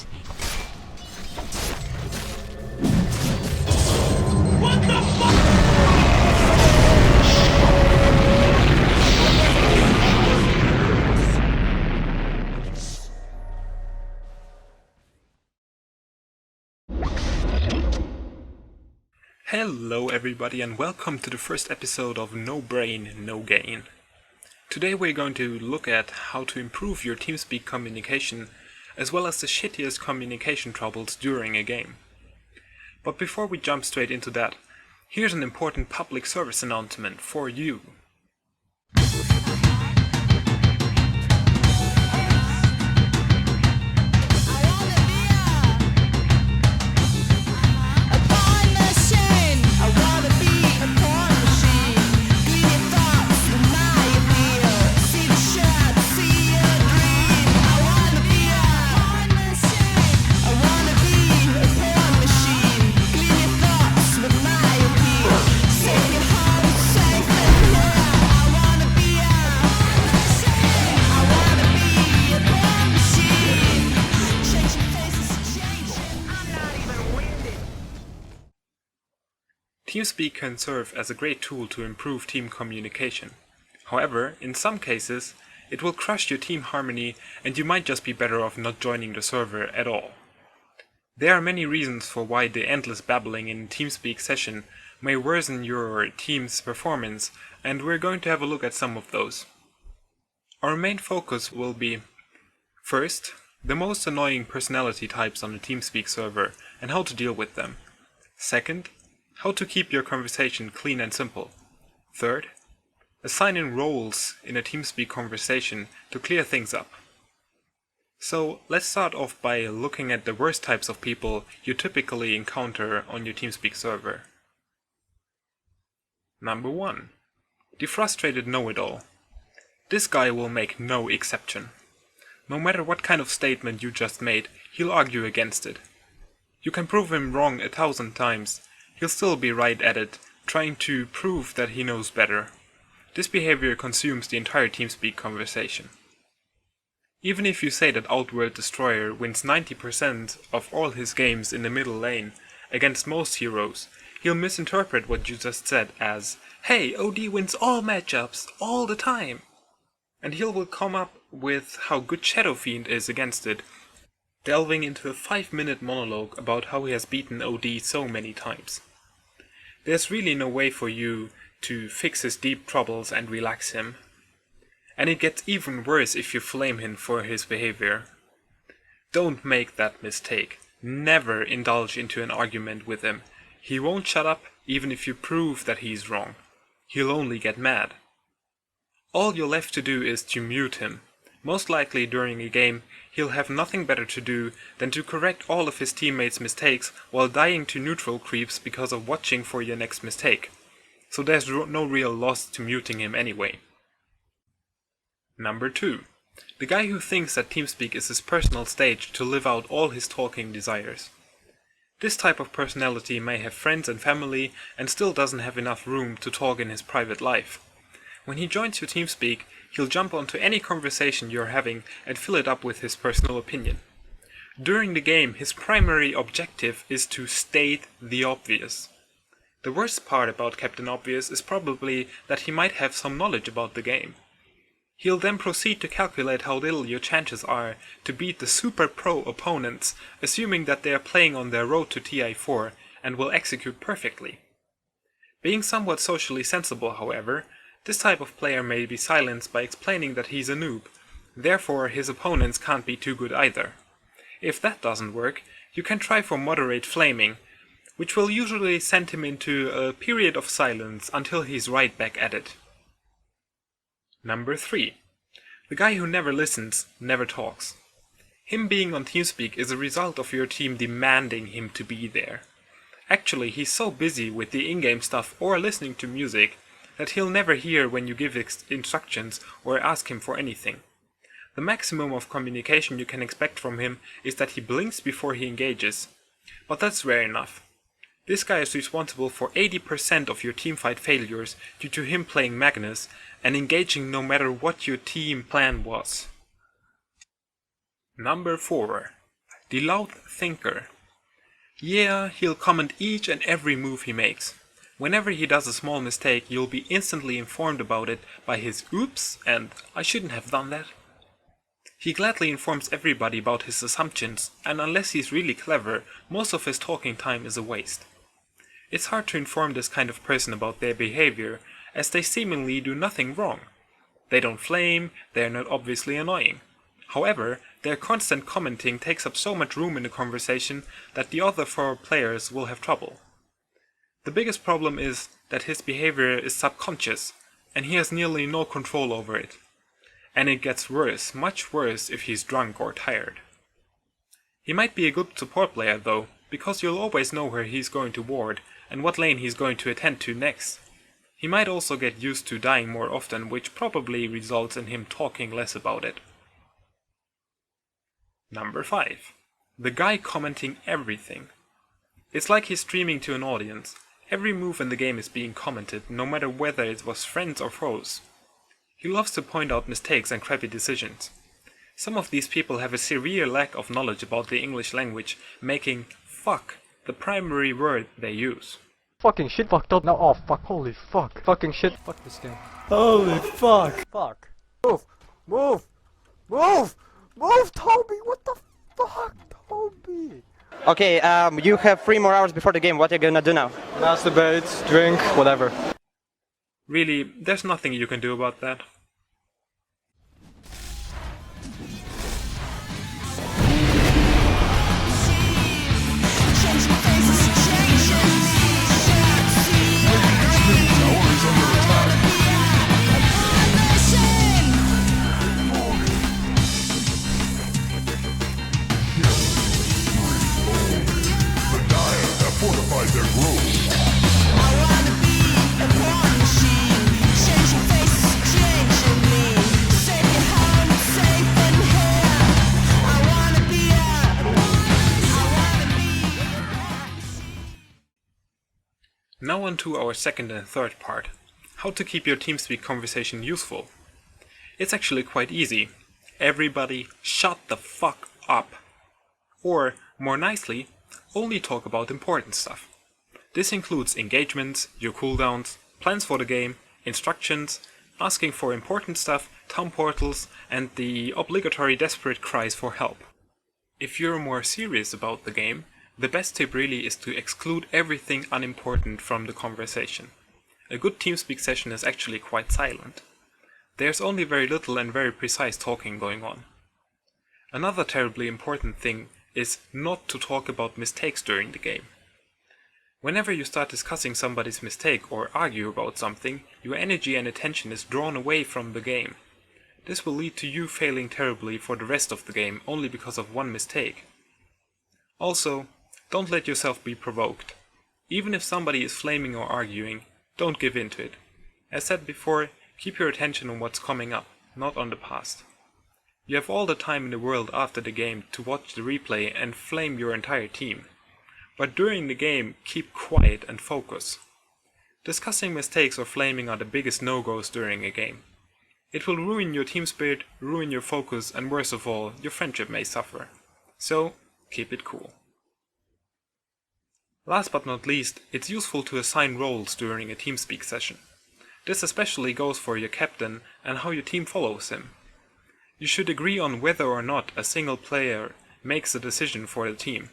that. What the fuck? Hello everybody and welcome to the first episode of No Brain, No Gain. Today we're going to look at how to improve your Teamspeak communication, as well as the shittiest communication troubles during a game. But before we jump straight into that, here's an important public service announcement for you. Teamspeak can serve as a great tool to improve team communication. However, in some cases, it will crush your team harmony and you might just be better off not joining the server at all. There are many reasons for why the endless babbling in Teamspeak Session may worsen your team's performance, and we're going to have a look at some of those. Our main focus will be, first, the most annoying personality types on the Teamspeak server and how to deal with them. Second, how to keep your conversation clean and simple. Third, assigning roles in a Teamspeak conversation to clear things up. So let's start off by looking at the worst types of people you typically encounter on your Teamspeak server. Number 1. The frustrated know-it-all. This guy will make no exception. No matter what kind of statement you just made, he'll argue against it. You can prove him wrong 1,000 times. He'll still be right at it, trying to prove that he knows better. This behavior consumes the entire Teamspeak conversation. Even if you say that Outworld Destroyer wins 90% of all his games in the middle lane against most heroes, he'll misinterpret what you just said as, "Hey, OD wins all matchups, all the time!" And he will come up with how good Shadow Fiend is against it, delving into a 5-minute monologue about how he has beaten OD so many times. There's really no way for you to fix his deep troubles and relax him. And it gets even worse if you flame him for his behavior. Don't make that mistake. Never indulge into an argument with him. He won't shut up even if you prove that he's wrong. He'll only get mad. All you're left to do is to mute him. Most likely during a game, he'll have nothing better to do than to correct all of his teammates' mistakes while dying to neutral creeps because of watching for your next mistake. So there's no real loss to muting him anyway. Number 2. The guy who thinks that Teamspeak is his personal stage to live out all his talking desires. This type of personality may have friends and family and still doesn't have enough room to talk in his private life. When he joins your Teamspeak, he'll jump onto any conversation you're having and fill it up with his personal opinion. During the game, his primary objective is to state the obvious. The worst part about Captain Obvious is probably that he might have some knowledge about the game. He'll then proceed to calculate how little your chances are to beat the super pro opponents, assuming that they are playing on their road to TI4 and will execute perfectly. Being somewhat socially sensible, however, this type of player may be silenced by explaining that he's a noob, therefore his opponents can't be too good either. If that doesn't work, you can try for moderate flaming, which will usually send him into a period of silence until he's right back at it. Number 3. The guy who never listens, never talks. Him being on Teamspeak is a result of your team demanding him to be there. Actually, he's so busy with the in-game stuff or listening to music that he'll never hear when you give instructions or ask him for anything. The maximum of communication you can expect from him is that he blinks before he engages. But that's rare enough. This guy is responsible for 80% of your teamfight failures due to him playing Magnus and engaging no matter what your team plan was. Number 4. The loud thinker. Yeah, he'll comment each and every move he makes. Whenever he does a small mistake, you'll be instantly informed about it by his oops and I shouldn't have done that. He gladly informs everybody about his assumptions, and unless he's really clever, most of his talking time is a waste. It's hard to inform this kind of person about their behavior, as they seemingly do nothing wrong. They don't flame, they are not obviously annoying. However, their constant commenting takes up so much room in the conversation that the other four players will have trouble. The biggest problem is that his behavior is subconscious, and he has nearly no control over it. And it gets worse, much worse, if he's drunk or tired. He might be a good support player though, because you'll always know where he's going to ward and what lane he's going to attend to next. He might also get used to dying more often, which probably results in him talking less about it. Number 5. The guy commenting everything. It's like he's streaming to an audience. Every move in the game is being commented, no matter whether it was friends or foes. He loves to point out mistakes and crappy decisions. Some of these people have a severe lack of knowledge about the English language, making fuck the primary word they use. Fucking shit fucked up now. Oh fuck, holy fuck. Fucking shit, fuck this game. Holy fuck. Fuck. Move! Move! Move! Move, Toby! What the fuck, Toby? Okay, you have 3 more hours before the game. What are you gonna do now? Masturbate, drink, whatever. Really, there's nothing you can do about that. Now on to our second and third part, how to keep your TeamSpeak conversation useful. It's actually quite easy. Everybody shut the fuck up. Or, more nicely, only talk about important stuff. This includes engagements, your cooldowns, plans for the game, instructions, asking for important stuff, town portals, and the obligatory desperate cries for help. If you're more serious about the game, the best tip really is to exclude everything unimportant from the conversation. A good TeamSpeak session is actually quite silent. There's only very little and very precise talking going on. Another terribly important thing is not to talk about mistakes during the game. Whenever you start discussing somebody's mistake or argue about something, your energy and attention is drawn away from the game. This will lead to you failing terribly for the rest of the game only because of one mistake. Also, don't let yourself be provoked. Even if somebody is flaming or arguing, don't give in to it. As said before, keep your attention on what's coming up, not on the past. You have all the time in the world after the game to watch the replay and flame your entire team. But during the game, keep quiet and focus. Discussing mistakes or flaming are the biggest no-goes during a game. It will ruin your team spirit, ruin your focus, and worst of all, your friendship may suffer. So, keep it cool. Last but not least, it's useful to assign roles during a TeamSpeak session. This especially goes for your captain and how your team follows him. You should agree on whether or not a single player makes a decision for the team.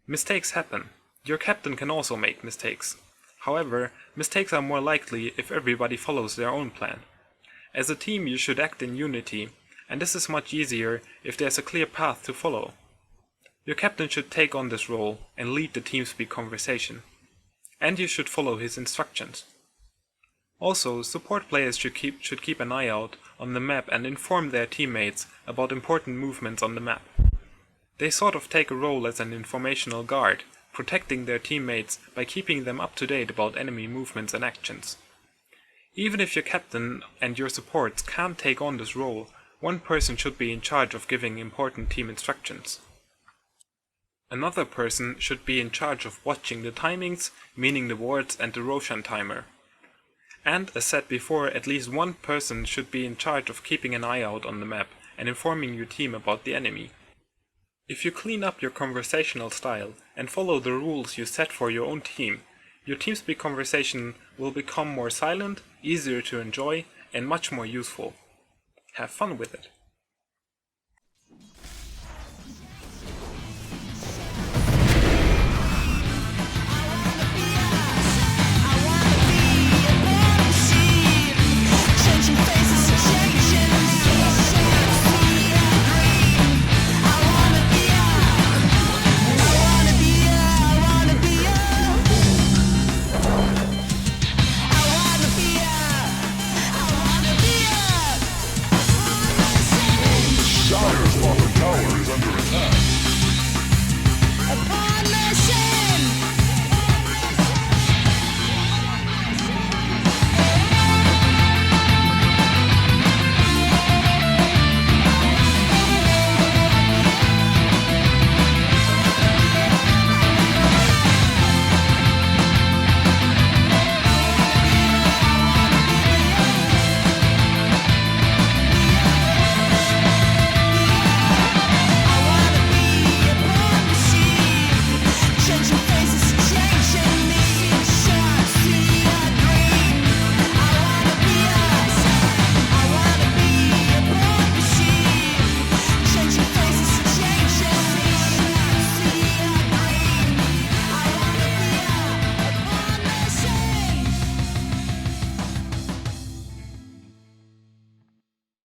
Mistakes happen. Your captain can also make mistakes. However, mistakes are more likely if everybody follows their own plan. As a team you should act in unity, and this is much easier if there's a clear path to follow. Your captain should take on this role and lead the TeamSpeak conversation. And you should follow his instructions. Also, support players should keep an eye out on the map and inform their teammates about important movements on the map. They sort of take a role as an informational guard, protecting their teammates by keeping them up to date about enemy movements and actions. Even if your captain and your supports can't take on this role, one person should be in charge of giving important team instructions. Another person should be in charge of watching the timings, meaning the wards and the Roshan timer. And, as said before, at least one person should be in charge of keeping an eye out on the map and informing your team about the enemy. If you clean up your conversational style and follow the rules you set for your own team, your TeamSpeak conversation will become more silent, easier to enjoy, and much more useful. Have fun with it.